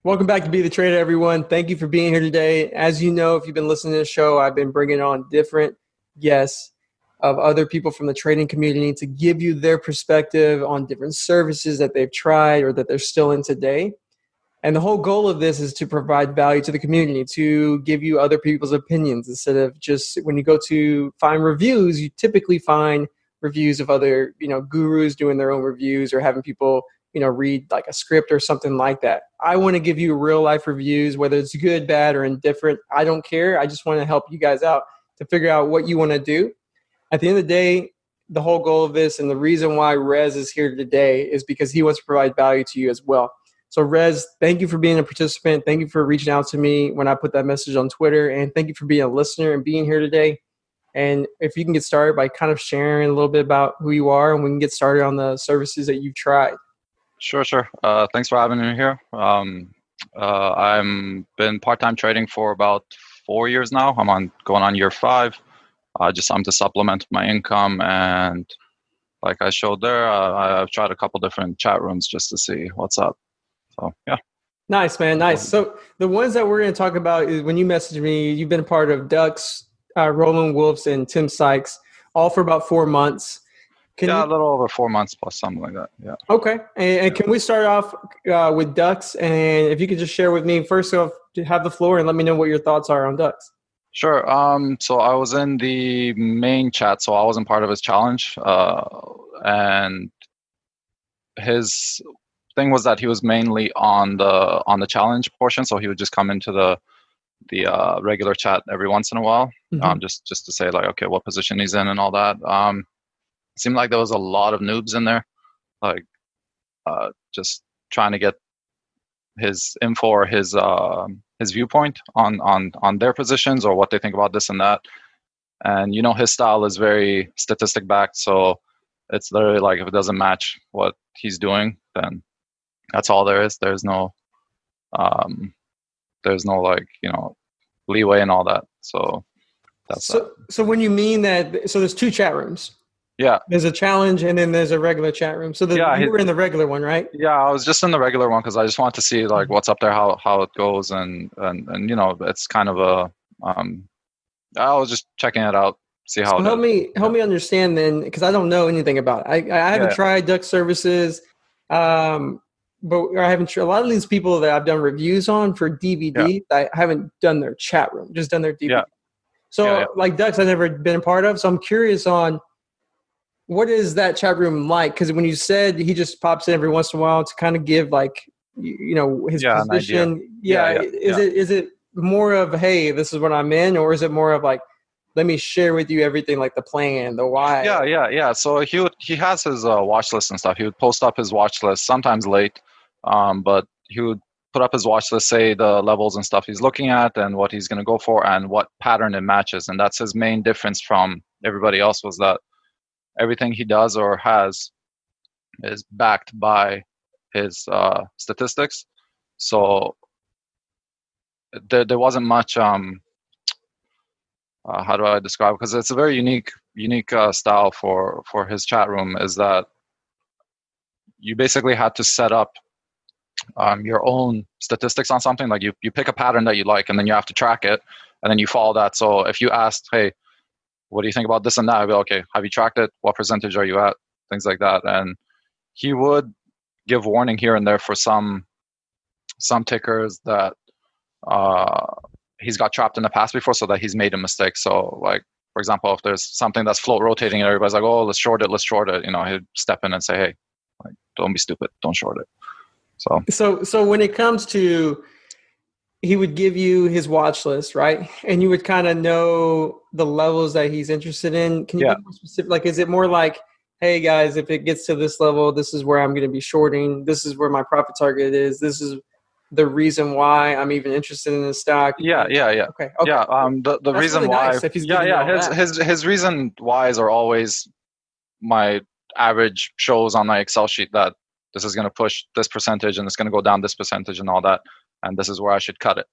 Welcome back to Be the Trader, everyone. Thank you for being here today. As you know, if you've been listening to the show, I've been bringing on different guests of other people from the trading community to give you their perspective on different services that they've tried or that they're still in today. And the whole goal of this is to provide value to the community, to give you other people's opinions instead of just when you go to find reviews, you typically find reviews of other, gurus doing their own reviews or having people, read like a script or something like that. I want to give you real life reviews, whether it's good, bad, or indifferent. I don't care. I just want to help you guys out to figure out what you want to do. At the end of the day, the whole goal of this and the reason why Rez is here today is because he wants to provide value to you as well. So Rez, thank you for being a participant. Thank you for reaching out to me when I put that message on Twitter. And thank you for being a listener and being here today. And if you can get started by kind of sharing a little bit about who you are, and we can get started on the services that you've tried. Sure. Thanks for having me here. I'm been part-time trading for about 4 years now. Going on year 5. Just something to supplement my income, and like I showed there, I've tried a couple different chat rooms just to see what's up. So yeah. Nice, man. Nice. So the ones that we're going to talk about is when you messaged me, you've been a part of Dux, Roland Wolf's, and Tim Sykes, all for about 4 months. A little over 4 months plus something like that. Yeah. Okay. And can we start off with Dux? And if you could just share with me, first off, have the floor and let me know what your thoughts are on Dux. Sure. So I was in the main chat, so I wasn't part of his challenge. And his thing was that he was mainly on the challenge portion, so he would just come into the regular chat every once in a while, just to say like, okay, what position he's in and all that. It seemed like there was a lot of noobs in there, like just trying to get his info or his viewpoint on their positions or what they think about this and that. And his style is very statistic backed, so it's literally like if it doesn't match what he's doing, then that's all there is. There's no like leeway and all that. So that's that. So when you mean that, so there's 2 chat rooms. Yeah. There's a challenge and then there's a regular chat room. So you were in the regular one, right? Yeah, I was just in the regular one because I just wanted to see like what's up there, how it goes, and it's kind of a I was just checking it out, see how. So help me understand then, because I don't know anything about it. I haven't tried Dux services, but I haven't tried a lot of these people that I've done reviews on for DVD. I haven't done their chat room, just done their DVD. Yeah. So like Dux, I've never been a part of. So I'm curious on what is that chat room like? Because when you said he just pops in every once in a while to kind of give like his position. Is it more of, hey, this is what I'm in, or is it more of like, let me share with you everything, like the plan, the why? Yeah. So he has his watch list and stuff. He would post up his watch list sometimes late, but he would put up his watch list, say the levels and stuff he's looking at and what he's going to go for and what pattern it matches. And that's his main difference from everybody else, was that everything he does or has is backed by his statistics. So there wasn't much. How do I describe? Because it's a very unique style for his chat room. Is that you basically had to set up your own statistics on something. Like you pick a pattern that you like, and then you have to track it, and then you follow that. So if you asked, hey, what do you think about this and that? I'd be okay, have you tracked it? What percentage are you at? Things like that. And he would give warning here and there for some tickers that he's got trapped in the past before, so that he's made a mistake. So like, for example, if there's something that's float rotating and everybody's like, oh, let's short it, he'd step in and say, hey, like, don't be stupid, don't short it. So when it comes to, he would give you his watch list, right? And you would kind of know the levels that he's interested in. Can you be more specific? Like, is it more like, hey guys, if it gets to this level, this is where I'm going to be shorting. This is where my profit target is. This is the reason why I'm even interested in this stock. Yeah. Okay. Yeah. The That's reason really why. Nice His reason whys are always my average shows on my Excel sheet that this is going to push this percentage and it's going to go down this percentage and all that, and this is where I should cut it.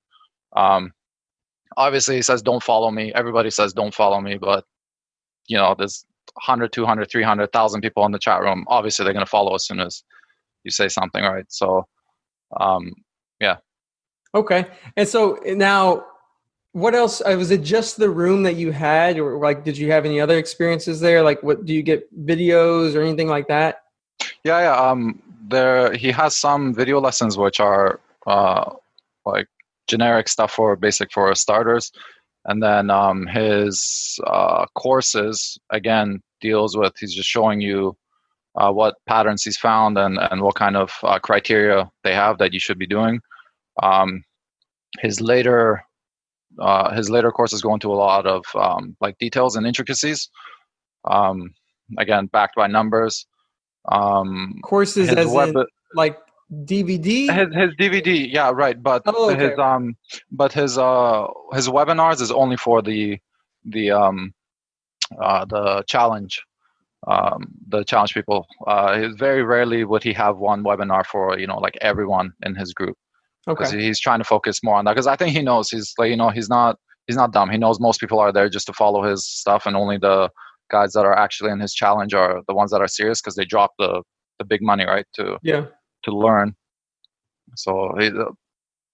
Obviously, he says don't follow me. Everybody says don't follow me, but there's 100, 200, 300,000 people in the chat room. Obviously, they're going to follow as soon as you say something, right? So, Okay. And so now, what else? Was it just the room that you had, or like, did you have any other experiences there? Like, what do you get videos or anything like that? Yeah. There he has some video lessons which are like generic stuff for basic for starters, and then his courses again deals with he's just showing you what patterns he's found and what kind of criteria they have that you should be doing. Um, his later courses go into a lot of like details and intricacies. Um, Again, backed by numbers. Courses, His as web, in like DVD? his DVD, yeah, right. But Oh, okay. his webinars is only for the challenge. The challenge people. Very rarely would he have one webinar for like everyone in his group, because Okay. he's trying to focus more on that. Because I think he knows he's like he's not dumb. He knows most people are there just to follow his stuff, and only the guys that are actually in his challenge are the ones that are serious, because they drop the big money, right, to Yeah. learn. So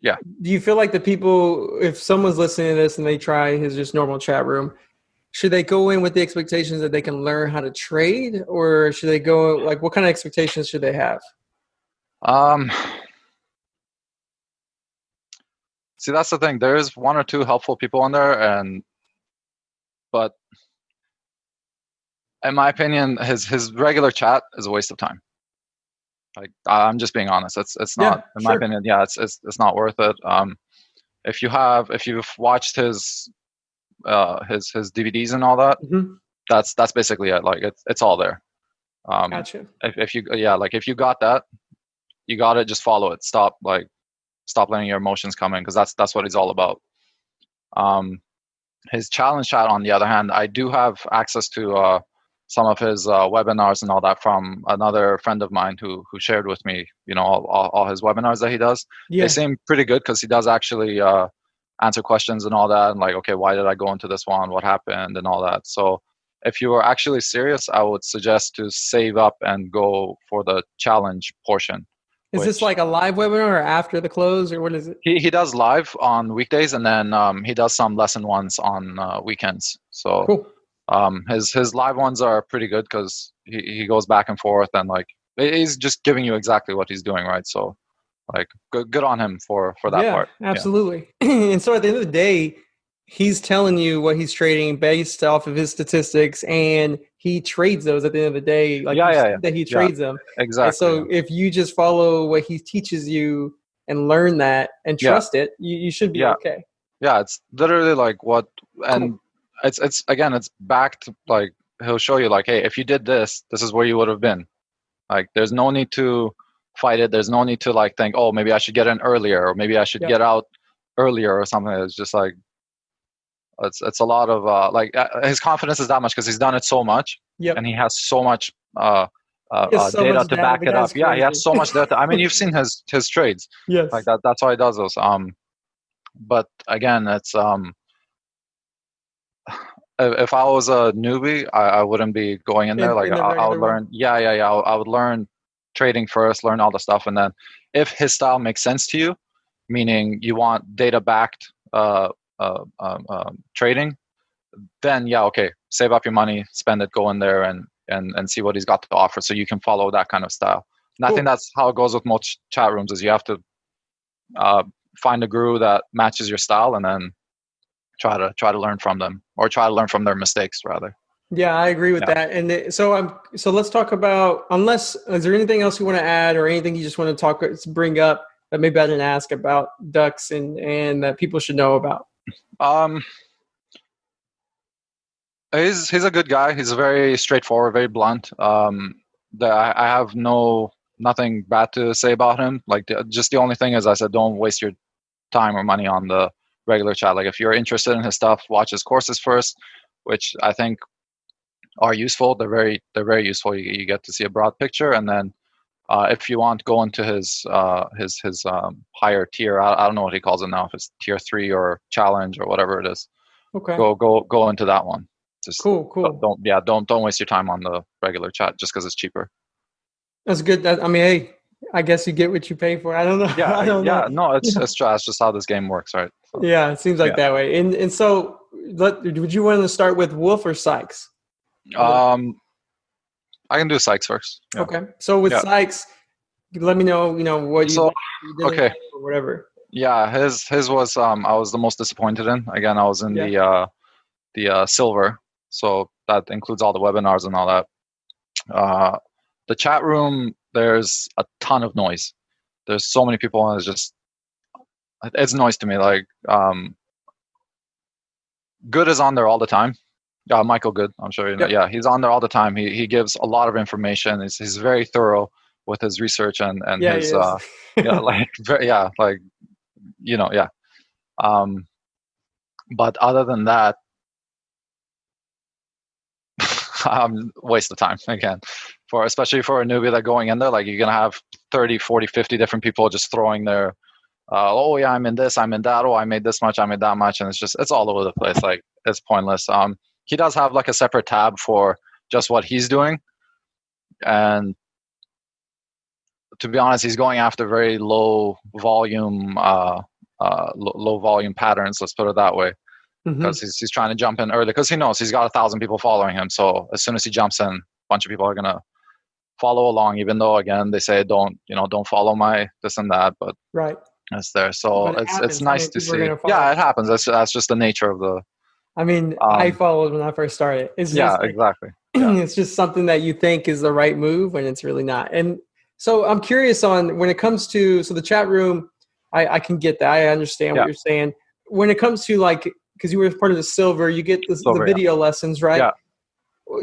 yeah. Do you feel like the people, if someone's listening to this and they try his just normal chat room, should they go in with the expectations that they can learn how to trade, or should they go like, what kind of expectations should they have? Um, See, that's the thing. There is one or two helpful people on there, but in my opinion, his regular chat is a waste of time. Like, I'm just being honest. It's not, Yeah, in my sure. opinion. Yeah, it's not worth it. If you've watched his DVDs and all that, Hmm. that's basically it. Like, it's all there. Gotcha. If you like if you got that, you got it. Just follow it. Stop letting your emotions come in, because that's what he's all about. His challenge chat, on the other hand, I do have access to some of his webinars and all that from another friend of mine who shared with me, all his webinars that he does. They Yeah. seem pretty good, because he does actually answer questions and all that, and like, okay, why did I go into this one? What happened and all that. So if you are actually serious, I would suggest to save up and go for the challenge portion. Is this Which like a live webinar or after the close, or what is it? he does live on weekdays, and then he does some lesson ones on weekends. So Cool. his live ones are pretty good, because he goes back and forth, and like he's just giving you exactly what he's doing, right? So like good on him for that Yeah, part. absolutely. And so at the end of the day, he's telling you what he's trading based off of his statistics, and he trades those at the end of the day. Like, you said that he Yeah, trades them. And exactly. so if you just follow what he teaches you and learn that and Yeah. trust it, you should be okay. Yeah, it's literally like what, and Cool. it's again, it's backed. Like, he'll show you like, hey, if you did this, this is where you would have been. Like, there's no need to fight it. There's no need to like think, oh, maybe I should get in earlier, or maybe I should Yep. get out earlier or something. It's just like, it's a lot of his confidence is that much, because he's done it so much, Yep. and he has so much He has so data much to data. back The it up. guy's Yeah, he crazy. has so much data. I mean, you've seen his trades. Yes. Like that. That's why he does those. But again, it's if I was a newbie, I wouldn't be going in there. Like, In the I would regular way. learn. Yeah. I would learn trading first, learn all the stuff, and then if his style makes sense to you, meaning you want data backed trading, then yeah, okay, save up your money, spend it, go in there and see what he's got to offer, so you can follow that kind of style. And I think that's how it goes with most chat rooms, is you have to find a guru that matches your style, and then try to learn from them, or try to learn from their mistakes rather. Yeah, I agree with that. And so let's talk about, is there anything else you want to add, or anything you just want to bring up that maybe I didn't ask about Dux and that people should know about? He's a good guy. He's very straightforward, very blunt. I have nothing bad to say about him. Like, just the only thing is, I said, don't waste your time or money on the regular chat. Like, if you're interested in his stuff, watch his courses first, which I think are useful. They're very useful. You get to see a broad picture, and then if you want, go into his higher tier. I don't know what he calls it now, if it's tier 3 or challenge or whatever it is. Okay. Go into that one. Just cool. Don't waste your time on the regular chat just because it's cheaper. That's good. Hey, I guess you get what you pay for. I don't know. Yeah, I don't know. no, it's just how this game works, right? So, Yeah, it seems like yeah. that way. And so, would you want to start with Wolf or Sykes? I can do Sykes first. Yeah. Okay. So with Yeah. Sykes, let me know, what you So, like, what you didn't okay. like, or whatever. Yeah, his was I was the most disappointed in. Again, I was in the silver, so that includes all the webinars and all that. The chat room, there's a ton of noise. There's so many people, and it's noise to me. Like Good is on there all the time. Michael Good, I'm sure you know. Yep. Yeah, he's on there all the time. He gives a lot of information. He's very thorough with his research and Yeah, his he is. yeah. But other than that, waste of time again, especially for a newbie that going in there. Like, you're gonna have 30, 40, 50 different people just throwing their oh yeah, I'm in this, I'm in that, oh I made this much, I made that much, and it's all over the place. Like, it's pointless. He does have like a separate tab for just what he's doing, and to be honest, he's going after very low volume patterns, let's put it that way, because he's trying to jump in early, because he knows he's got 1,000 people following him. So as soon as he jumps in, a bunch of people are gonna follow along, even though, again, they say don't follow my this and that, but Right. it's there. So it's nice to see. Yeah, it happens. That's just the nature of the. I mean, I followed when I first started. It's just exactly. Yeah. It's just something that you think is the right move when it's really not. And so I'm curious on when it comes to the chat room. I can get that. I understand what you're saying. When it comes to, like, because you were part of the silver, you get the video lessons, right? Yeah.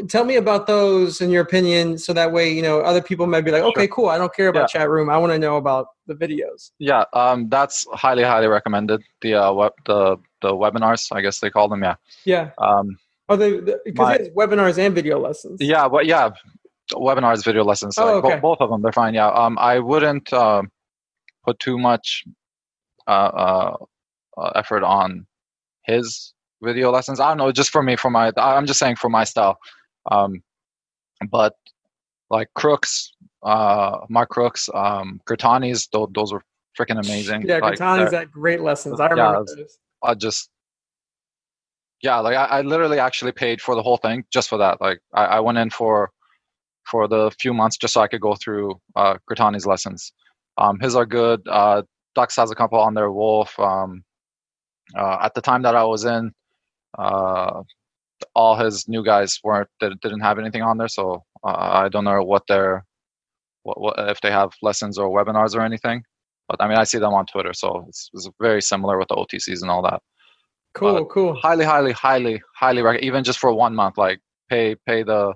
Tell me about those in your opinion, so that way, other people might be like, okay, cool, I don't care about chat room. I want to know about the videos. Yeah, that's highly, highly recommended. The webinars, I guess they call them. Yeah. Yeah. Because it's webinars and video lessons. Yeah, but webinars, video lessons. Okay. Both of them, they're fine. Yeah. I wouldn't put too much effort on his video lessons. I don't know, just for me, I'm just saying for my style. But like Crooks, Mark Crooks, Gertani's, those were freaking amazing. Yeah, Gertani's had great lessons. I remember those. I literally actually paid for the whole thing just for that. Like, I went in for the few months just so I could go through Gertani's lessons. His are good. Dux has a couple on there. Wolf. At the time that I was in, all his new guys didn't have anything on there, so I don't know what if they have lessons or webinars or anything. But I mean, I see them on Twitter, so it's very similar with the OTCs and all that. Cool. Highly, highly, highly, highly recommend. Even just for 1 month, like pay the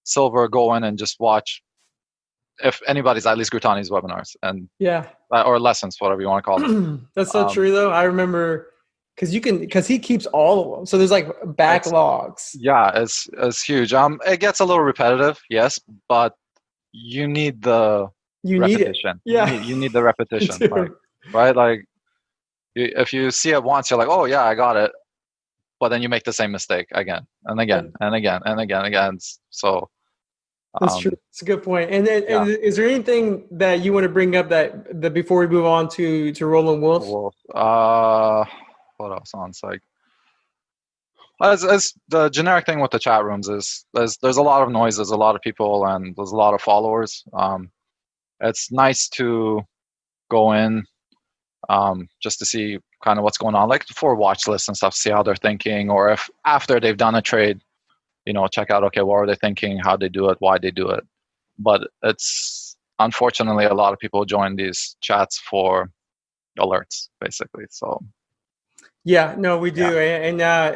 silver, go in and just watch. If anybody's, at least Gertani's webinars and or lessons, whatever you want to call them. That's so true, though. I remember. Because he keeps all of them, so there's like backlogs. It's huge. It gets a little repetitive, yes, but you need the repetition. You need the repetition, right? Like, if you see it once, you're like, oh yeah, I got it, but then you make the same mistake again and again and again and again. So that's true. It's a good point. And then, is there anything that you want to bring up that before we move on to Roland Wolf? What else on Sykes? As the generic thing with the chat rooms is there's a lot of noise, there's a lot of people, and there's a lot of followers. It's nice to go in just to see kind of what's going on, like for watch lists and stuff, see how they're thinking, or if after they've done a trade, check out, okay, what are they thinking, how they do it, why they do it. But it's unfortunately a lot of people join these chats for alerts, basically. So yeah, no, we do. Yeah.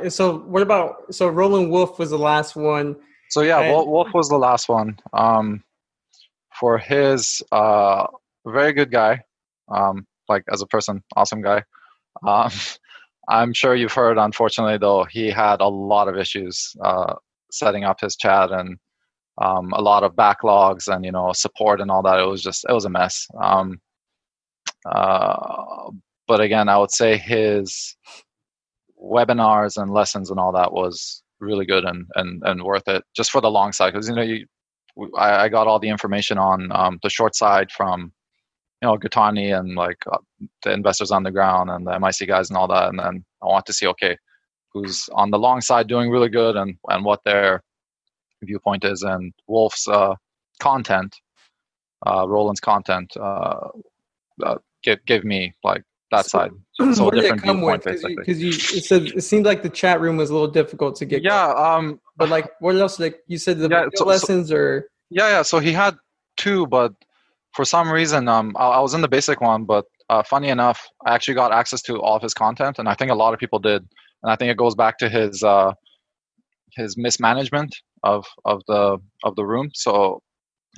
And so what about, Roland Wolf was the last one. So Wolf was the last one. For his very good guy, like as a person, awesome guy. I'm sure you've heard, unfortunately, though, he had a lot of issues setting up his chat, and a lot of backlogs and support and all that. It was a mess. But again, I would say his webinars and lessons and all that was really good and worth it, just for the long side. Because I got all the information on the short side from Gutani and like the investors on the ground and the MIC guys and all that. And then I want to see, okay, who's on the long side doing really good and what their viewpoint is, and Wolf's content, Roland's content, give me like that side. So what did it different come viewpoint with? basically. Because you said it seemed like the chat room was a little difficult to get. Yeah. But like, what else? Like you said, the Yeah, video lessons or. Yeah. So he had two, but for some reason, I was in the basic one, but funny enough, I actually got access to all of his content, and I think a lot of people did, and I think it goes back to his mismanagement of the room. So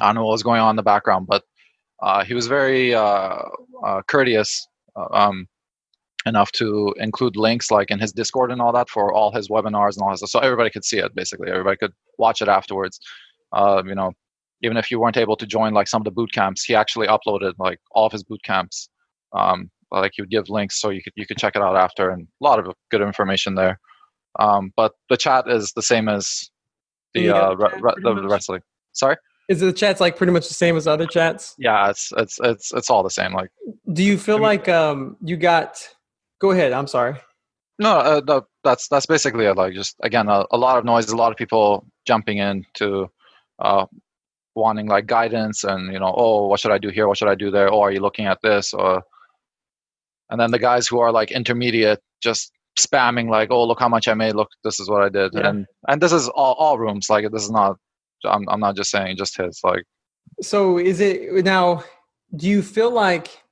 I don't know what was going on in the background, but he was very courteous enough to include links like in his Discord and all that for all his webinars and all that stuff, so everybody could see it. Basically, everybody could watch it afterwards. Even if you weren't able to join like some of the boot camps, he actually uploaded like all of his boot camps. Like he would give links so you could check it out after, and a lot of good information there. But the chat is the same as the wrestling. Sorry. Is the chats like pretty much the same as other chats? Yeah, it's all the same. Like, do you feel like you got? Go ahead. I'm sorry. No, that's basically it. Like, just again, a lot of noise, a lot of people jumping in to wanting like guidance and oh, what should I do here? What should I do there? Oh, are you looking at this? And then the guys who are like intermediate just spamming like, oh, look how much I made. Look, this is what I did. Yeah. And this is all rooms. Like, this is not. I'm not just saying just his. Like. So is it now? Do you feel like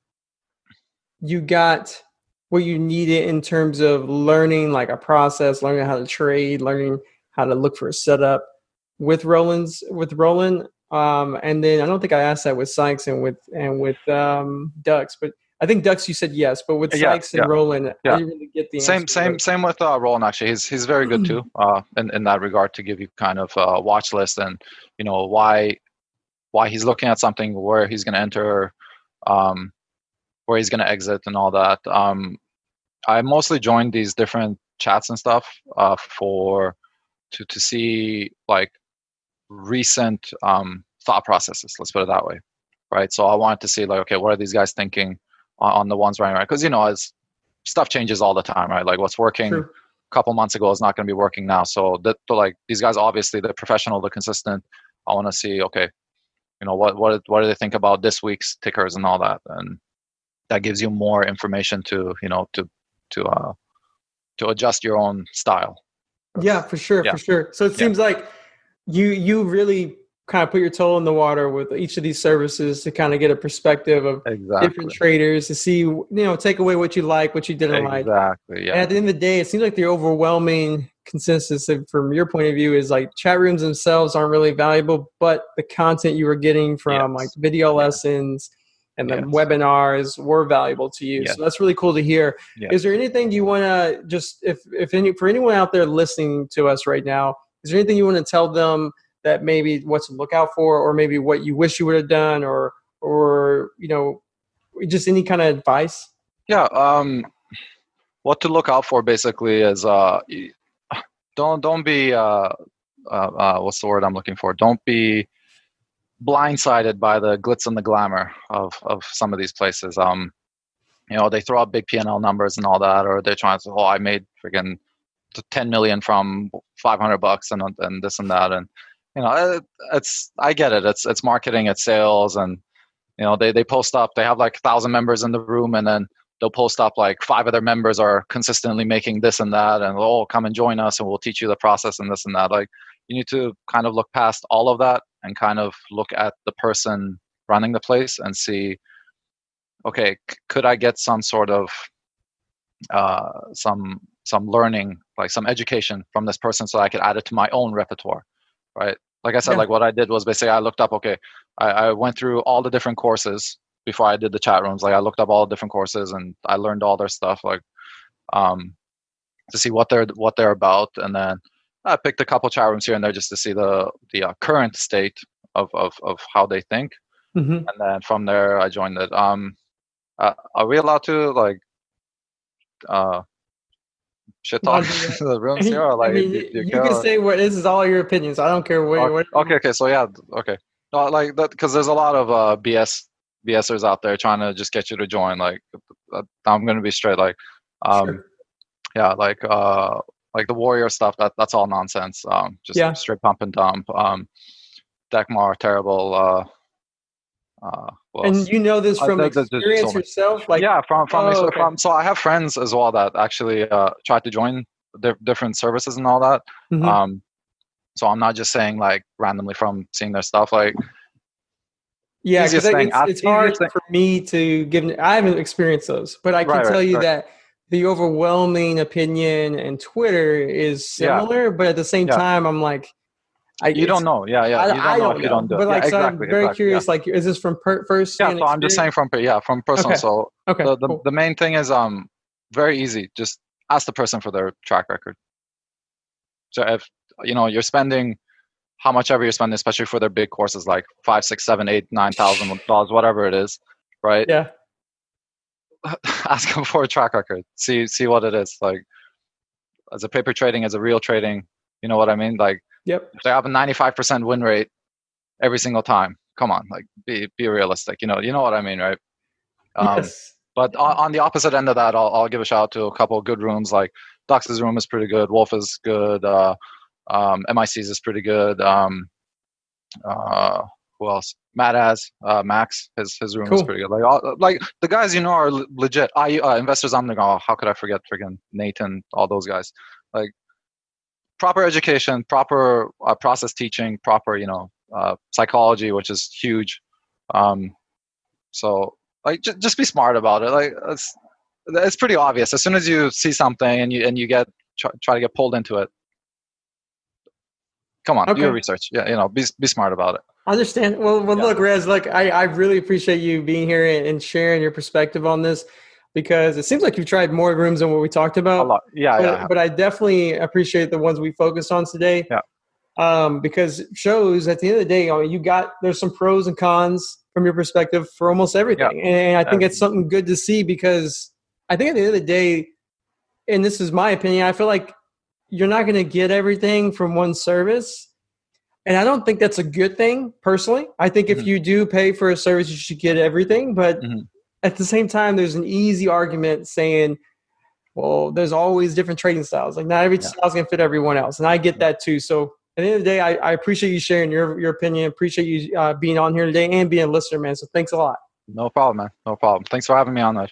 you got what you needed in terms of learning like a process, learning how to trade, learning how to look for a setup with Roland? And then I don't think I asked that with Sykes and with Dux, but I think Dux you said yes, but with Sykes and Roland, I didn't really get the answer. Same with Roland actually. He's very good too in that regard, to give you kind of a watch list and why he's looking at something, where he's going to enter, where he's going to exit and all that. I mostly joined these different chats and stuff to see like recent thought processes, let's put it that way, right? So I wanted to see like, okay, what are these guys thinking on the ones right? Because as stuff changes all the time, right? Like what's working a couple months ago is not going to be working now. So like these guys, obviously they're professional, they're consistent. I want to see, okay, what do they think about this week's tickers and all that, and that gives you more information to adjust your own style. Yeah, for sure. So it seems like you really kind of put your toe in the water with each of these services to kind of get a perspective of different traders, to see, take away what you like, what you didn't like. Exactly. Yeah. And at the end of the day, it seems like the overwhelming consensus from your point of view is like chat rooms themselves aren't really valuable, but the content you were getting from like video lessons and the webinars were valuable to you. So that's really cool to hear. Is there anything you want to just, for anyone out there listening to us right now, is there anything you want to tell them that maybe what to look out for, or maybe what you wish you would have done, or just any kind of advice? Yeah. What to look out for basically is don't be what's the word I'm looking for? Don't be blindsided by the glitz and the glamour of some of these places. They throw out big P&L numbers and all that, or they're trying to say, I made friggin' 10 million from $500 and this and that, and I get it. It's marketing, it's sales, and they post up. They have like 1,000 members in the room, and then they'll post up like 5 of their members are consistently making this and that, and come and join us, and we'll teach you the process and this and that. Like, you need to kind of look past all of that and kind of look at the person running the place and see, okay, could I get some sort of some learning, like some education from this person, so I could add it to my own repertoire, right? Like I said, like what I did was basically I looked up, okay, I went through all the different courses before I did the chat rooms. Like I looked up all the different courses and I learned all their stuff, like to see what they're about, and then I picked a couple chat rooms here and there just to see the current state of how they think, and then from there I joined it. Are we allowed to like shit talk the rooms here? Or, like, you can say what this is all your opinions. I don't care what. Okay. So yeah. Okay. No, like that, because there's a lot of BS BSers out there trying to just get you to join. Like, I'm gonna be straight. Like, Sure. yeah, like the warrior stuff. That's all nonsense. Just Yeah. straight pump and dump. Deckmar, terrible. What And else? you know this from There's just so experience much. yourself? Like, Yeah, oh, okay. so I have friends as well that actually tried to join different services and all that. Mhm. So I'm not just saying like randomly from seeing their stuff. Like, Yeah, because easiest thing, it's hard easiest thing. for me to give. I haven't experienced those, but I can Right, right, tell you right. that the overwhelming opinion and Twitter is Yeah, similar. But at the same yeah. time, I'm like, You don't know. Yeah, yeah. You I don't know don't if you know. don't do it. But Yeah, like, so I'm exactly, very exactly. Yeah, curious. Like, is this from yeah. first-hand So I'm just saying experience? from personal. Okay. So Okay. the Cool. the main thing is very easy. Just ask the person for their track record. So if you're spending how much ever you're spending, especially for their big courses like 5, 6, 7, 8, $9,000, whatever it is, right? Yeah. Ask them for a track record. See what it is like. As a paper trading, as a real trading, you know what I mean? Like, Yep. if they have a 95% win rate every single time, come on, like be realistic. You know what I mean, right? Yes. But on the opposite end of that, I'll give a shout out to a couple of good rooms. Like Dux's room is pretty good. Wolf is good. MIC's is pretty good. Who else? Max. His room is Cool. pretty good. Like the guys are legit. Investors. I'm like, oh, how could I forget freaking Nathan? All those guys. Like, proper education, proper process teaching, proper psychology, which is huge. So like just be smart about it. Like it's pretty obvious. As soon as you see something and you get try to get pulled into it, come on, do your Okay. research. Yeah, be smart about it. I understand. Well, Yeah. look, Rez, look, I really appreciate you being here and sharing your perspective on this, because it seems like you've tried more rooms than what we talked A about. lot. Yeah, yeah, But I definitely appreciate the ones we focused on today. yeah. Because it shows at the end of the day, there's some pros and cons from your perspective for almost everything. And I think it's something good to see, because I think at the end of the day, and this is my opinion, I feel like you're not going to get everything from one service. And I don't think that's a good thing, personally. I think if you do pay for a service, you should get everything. But at the same time, there's an easy argument saying, well, there's always different trading styles. Like, not every style is going to fit everyone else. And I get that too. So at the end of the day, I appreciate you sharing your opinion. Appreciate you being on here today and being a listener, man. So thanks a lot. No problem, man. No problem. Thanks for having me on,